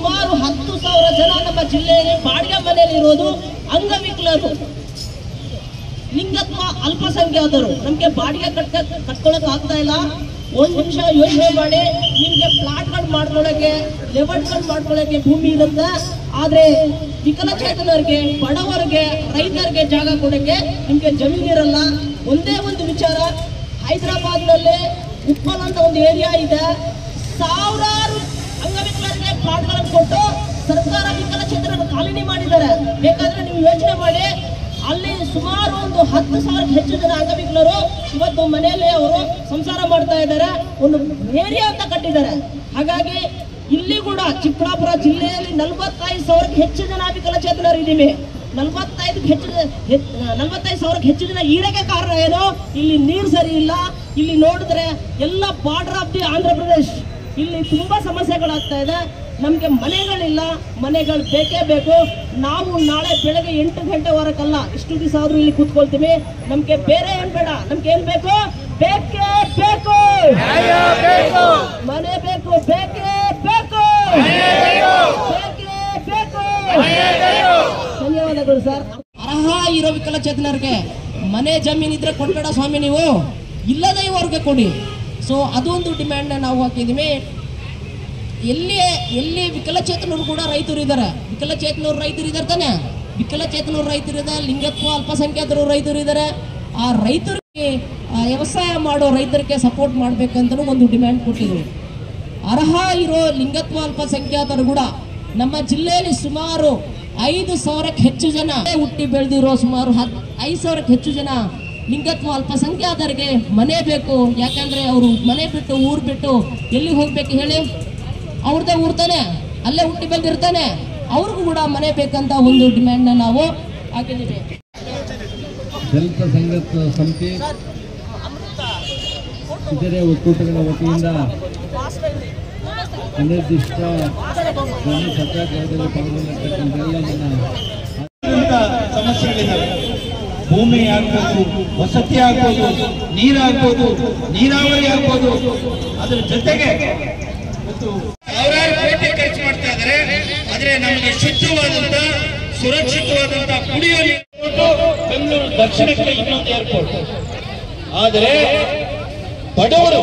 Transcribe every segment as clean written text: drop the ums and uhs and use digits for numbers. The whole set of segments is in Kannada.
ಸುಮಾರು 10,000 ಜನ ನಮ್ಮ ಜಿಲ್ಲೆಯಲ್ಲಿ ಬಾಡಿಗೆ ಮನೆಯಲ್ಲಿ ಇರೋದು ಅಂಗವಿಕಲರು, ಲಿಂಗತ್ವ ಅಲ್ಪಸಂಖ್ಯಾತರು. ನಮ್ಗೆ ಬಾಡಿಗೆ ಕಟ್ಕೊಳಕ್ ಆಗ್ತಾ ಇಲ್ಲ. ಒಂದು ನಿಮಿಷ ಯೋಚನೆ ಮಾಡಿ, ನಿಮ್ಗೆ ಪ್ಲಾಟ್ಗಳು ಮಾಡ್ಕೊಳಕ್ಕೆ, ಲೆವಟ್ಗಳು ಮಾಡ್ಕೊಳಕ್ಕೆ ಭೂಮಿ ಇರುತ್ತೆ, ಆದ್ರೆ ವಿಕಲಚೇತನರಿಗೆ, ಬಡವರಿಗೆ, ರೈತರಿಗೆ ಜಾಗ ಕೊಡಕ್ಕೆ ನಿಮ್ಗೆ ಜಮೀನು ಇರಲ್ಲ. ಒಂದೇ ಒಂದು ವಿಚಾರ, ಹೈದರಾಬಾದ್ನಲ್ಲಿ ಉಪ್ಪಲ್ ಅಂತ ಒಂದು ಏರಿಯಾ ಇದೆ, ಸಾವಿರಾರು ಅಂಗವಿಕಲರಿಗೆ ಪ್ಲಾಟ್ಗಳನ್ನು ಕೊಟ್ಟು ಸರ್ಕಾರ ವಿಕಲಚೇತನರು ಕಾಲನಿ ಮಾಡಿದ್ದಾರೆ. ಬೇಕಾದ್ರೆ ನೀವು ಯೋಚನೆ ಮಾಡಿ, ಅಲ್ಲಿ ಸುಮಾರು ಒಂದು 10,000 ಹೆಚ್ಚು ಜನ ಅಂಗವಿಕಲರು ಇವತ್ತು ಮನೆಯಲ್ಲಿ ಅವರು ಸಂಸಾರ ಮಾಡ್ತಾ ಇದ್ದಾರೆ. ಒಂದು ಏರಿಯಾ ಅಂತ ಕಟ್ಟಿದ್ದಾರೆ. ಹಾಗಾಗಿ ಇಲ್ಲಿ ಕೂಡ ಚಿಕ್ಕಬಳ್ಳಾಪುರ ಜಿಲ್ಲೆಯಲ್ಲಿ 45,000 ಹೆಚ್ಚು ಜನ ವಿಕಲಚೇತನರು ಇದ್ದೀವಿ. 45,000 ಹೆಚ್ಚು ಜನ ಇರಕ್ಕೆ ಕಾರಣ ಏನು? ಇಲ್ಲಿ ನೀರು ಸರಿ ಇಲ್ಲ. ಇಲ್ಲಿ ನೋಡಿದ್ರೆ ಎಲ್ಲ border of the Andhra Pradesh. ಇಲ್ಲಿ ತುಂಬಾ ಸಮಸ್ಯೆಗಳಾಗ್ತಾ ಇದೆ. ನಮ್ಗೆ ಮನೆಗಳಿಲ್ಲ, ಮನೆಗಳು ಬೇಕೇ ಬೇಕು. ನಾವು ನಾಳೆ ಬೆಳಗ್ಗೆ 8 ಗಂಟೆವರೆಗಲ್ಲ, ಇಷ್ಟು ದಿವಸ ಆದ್ರೂ ಇಲ್ಲಿ ಕೂತ್ಕೊಳ್ತೀವಿ. ನಮ್ಗೆ ಬೇರೆ ಏನ್ ಬೇಡ, ನಮ್ಗೆ ಏನ್ ಬೇಕು? ಬೇಕೇ ಬೇಕು, ಮನೆ ಬೇಕು, ಬೇಕೇ ಬೇಕು, ಬೇಕೇ ಬೇಕು. ಧನ್ಯವಾದಗಳು ಸರ್. ಅರ್ಹ ಇರೋ ವಿಕಲಚೇತನರಿಗೆ ಮನೆ ಜಮೀನಿದ್ರೆ ಕೊಡ್ಬೇಡ ಸ್ವಾಮಿ, ನೀವು ಇಲ್ಲದ ಇವ್ರಿಗೆ ಕೊಡಿ. ಸೊ ಅದೊಂದು ಡಿಮ್ಯಾಂಡ್ ನಾವು ಹಾಕಿದ್ದೀವಿ. ಎಲ್ಲಿ ವಿಕಲಚೇತನರು ಕೂಡ ರೈತರು ಇದ್ದಾರೆ, ವಿಕಲಚೇತನರು ರೈತರು ಇದ್ದಾರೆ ತಾನೆ, ವಿಕಲಚೇತನರು ರೈತರು ಇದ್ದಾರೆ, ಲಿಂಗತ್ವ ಅಲ್ಪಸಂಖ್ಯಾತರು ರೈತರು ಇದ್ದಾರೆ. ಆ ರೈತರಿಗೆ ವ್ಯವಸಾಯ ಮಾಡೋ ರೈತರಿಗೆ ಸಪೋರ್ಟ್ ಮಾಡ್ಬೇಕಂತಲೂ ಒಂದು ಡಿಮ್ಯಾಂಡ್ ಕೊಟ್ಟಿದ್ವಿ. ಅರ್ಹ ಇರೋ ಲಿಂಗತ್ವ ಅಲ್ಪಸಂಖ್ಯಾತರು ಕೂಡ ನಮ್ಮ ಜಿಲ್ಲೆಯಲ್ಲಿ ಸುಮಾರು 5,000 ಹೆಚ್ಚು ಜನ ಹುಟ್ಟಿ ಬೆಳೆದಿರೋ, ಸುಮಾರು 5,000 ಹೆಚ್ಚು ಜನ ಲಿಂಗತ್ವ ಅಲ್ಪಸಂಖ್ಯಾತರಿಗೆ ಮನೆ ಬೇಕು. ಯಾಕಂದ್ರೆ ಅವರು ಮನೆ ಬಿಟ್ಟು, ಊರು ಬಿಟ್ಟು ಎಲ್ಲಿ ಹೋಗ್ಬೇಕು ಹೇಳಿ? ಅವ್ರದ್ದೇ ಊರ್ ತಾನೆ, ಅಲ್ಲೇ ಹುಟ್ಟಿ ಬೆಳೆದಿರ್ತಾನೆ, ಅವ್ರಿಗೂ ಕೂಡ ಮನೆ ಬೇಕಂತ ಒಂದು ಡಿಮ್ಯಾಂಡ್ ನಾವು ಹಾಕಿದ್ದೀವಿ. ದಲಿತ ಸಂಘದ ಸಮಿತಿ ಇತರೆ ಒಕ್ಕೂಟಗಳ ವತಿಯಿಂದ ಅನಿರ್ದಿಷ್ಟ ಧ್ವನಿ ಸತ್ಯಾಗ್ರಹದಲ್ಲಿ ಪಾಲ್ಗೊಂಡಿರ್ತಕ್ಕಂಥ ಎಲ್ಲ ನನ್ನ ಸಮಸ್ಯೆಗಳಿದ್ದಾವೆ. ಭೂಮಿ ಆಗ್ಬೋದು, ವಸತಿ ಆಗ್ಬೋದು, ನೀರಾಗ್ಬೋದು, ನೀರಾವರಿ ಆಗ್ಬೋದು, ಅದ್ರ ಜೊತೆಗೆ ಸಾವಿರಾರು ಕೋಟಿ ಖರ್ಚು ಮಾಡ್ತಾ ಇದ್ದಾರೆ. ಆದ್ರೆ ನಮಗೆ ಶುದ್ಧವಾದಂತ, ಸುರಕ್ಷಿತವಾದಂತ ಕುಡಿಯುವ ನೀರು ಬೆಂಗಳೂರು ದಕ್ಷಿಣಕ್ಕೆ ಇನ್ನೊಂದು ಏರ್ಪೋರ್ಟ್. ಆದರೆ ಬಡವರು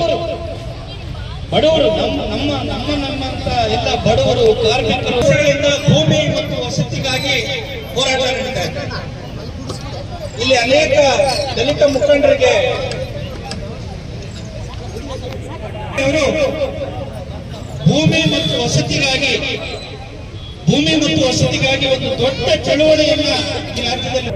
ನಮ್ಮಂತ ಎಲ್ಲ ಬಡವರು, ಕಾರ್ಮಿಕರು ಭೂಮಿ ಮತ್ತು ವಸತಿಗಾಗಿ ಹೋರಾಟ ನಡೀತಾ ಇದ್ದಾರೆ. ಇಲ್ಲಿ ಅನೇಕ ದಲಿತ ಮುಖಂಡರಿಗೆ ಭೂಮಿ ಮತ್ತು ವಸತಿಗಾಗಿ ಒಂದು ದೊಡ್ಡ ಚಳವಳಿಯನ್ನ ಈ ರಾಜ್ಯದಲ್ಲಿ